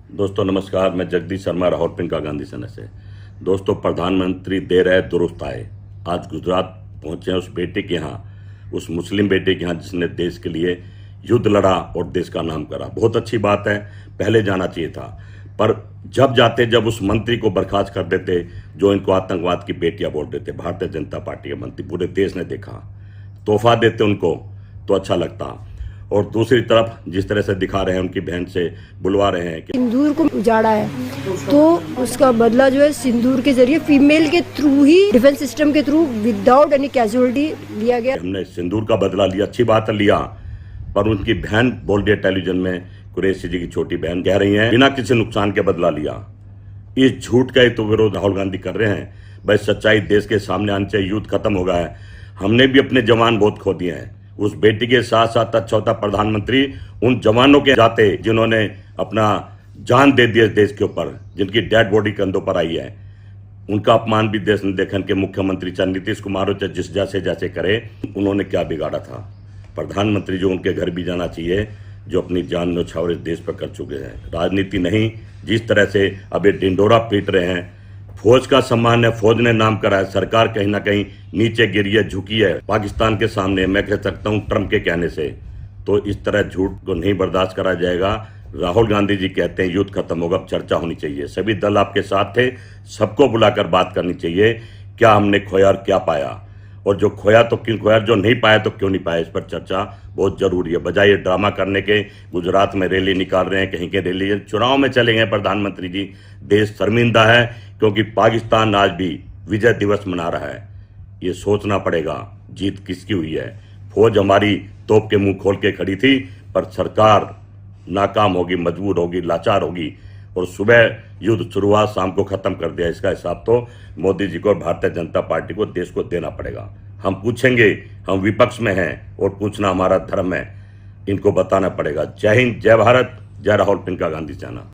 दोस्तों नमस्कार, मैं जगदीश शर्मा, राहुल पिंका गांधी सेना से। दोस्तों, प्रधानमंत्री दे रहे दुरुस्त आए। आज गुजरात पहुंचे हैं उस बेटे के यहाँ, उस मुस्लिम बेटे के यहाँ जिसने देश के लिए युद्ध लड़ा और देश का नाम करा। बहुत अच्छी बात है, पहले जाना चाहिए था, पर जब उस मंत्री को बर्खास्त कर देते जो इनको आतंकवाद की बेटियां बोल देते, भारतीय जनता पार्टी के मंत्री, पूरे देश ने देखा, तोहफा देते उनको तो अच्छा लगता। और दूसरी तरफ जिस तरह से दिखा रहे हैं, उनकी बहन से बुलवा रहे हैं कि सिंदूर को उजाड़ा है, तो उसका बदला जो है सिंदूर के जरिए फीमेल के थ्रू ही, डिफेंस सिस्टम के थ्रू, विदाउट एनी कैजुअलिटी लिया गया। हमने सिंदूर का बदला लिया, अच्छी बात है लिया, पर उनकी बहन बोल रही है टेलीविजन में, कुरैशी जी की छोटी बहन कह रही है बिना किसी नुकसान के बदला लिया। इस झूठ का ही तो विरोध राहुल गांधी कर रहे हैं। भाई, सच्चाई देश के सामने आनी चाहिए। युद्ध खत्म हो गया है, हमने भी अपने जवान बहुत खो दिए हैं। उस बेटी के साथ साथ अच्छा होता प्रधानमंत्री उन जवानों के जाते जिन्होंने अपना जान दे दी देश के ऊपर, जिनकी डेड बॉडी कंधों पर आई है। उनका अपमान भी देश ने देखा कि मुख्यमंत्री चाहे नीतीश कुमार हो, चाहे जिस जैसे करे, उन्होंने क्या बिगाड़ा था। प्रधानमंत्री जो उनके घर भी जाना चाहिए, जो अपनी जान न्यौछावर इस देश पर कर चुके हैं। राजनीति नहीं, जिस तरह से अब ये डिंडोरा पीट रहे हैं। फौज का सम्मान है, फौज ने नाम करा है, सरकार कहीं ना कहीं नीचे गिरी है, झुकी है पाकिस्तान के सामने। मैं कह सकता हूं ट्रंप के कहने से, तो इस तरह झूठ को नहीं बर्दाश्त करा जाएगा। राहुल गांधी जी कहते हैं युद्ध खत्म होगा, अब चर्चा होनी चाहिए। सभी दल आपके साथ थे, सबको बुलाकर बात करनी चाहिए, क्या हमने खोया और क्या पाया, और जो खोया तो क्यों खोया, जो नहीं पाया तो क्यों नहीं पाया, इस पर चर्चा बहुत जरूरी है। बजाय ये ड्रामा करने के, गुजरात में रैली निकाल रहे हैं, कहीं के रैली, चुनाव में चले गए प्रधानमंत्री जी। देश शर्मिंदा है, क्योंकि पाकिस्तान आज भी विजय दिवस मना रहा है। ये सोचना पड़ेगा जीत किसकी हुई है। फौज हमारी तोप के मुंह खोल के खड़ी थी, पर सरकार नाकाम होगी, मजबूर होगी, लाचार होगी, और सुबह युद्ध शुरुआत, शाम को खत्म कर दिया। इसका हिसाब तो मोदी जी को और भारतीय जनता पार्टी को, देश को देना पड़ेगा। हम पूछेंगे, हम विपक्ष में हैं और पूछना हमारा धर्म है, इनको बताना पड़ेगा। जय हिंद, जय भारत, जय राहुल पिंका गांधी सेना।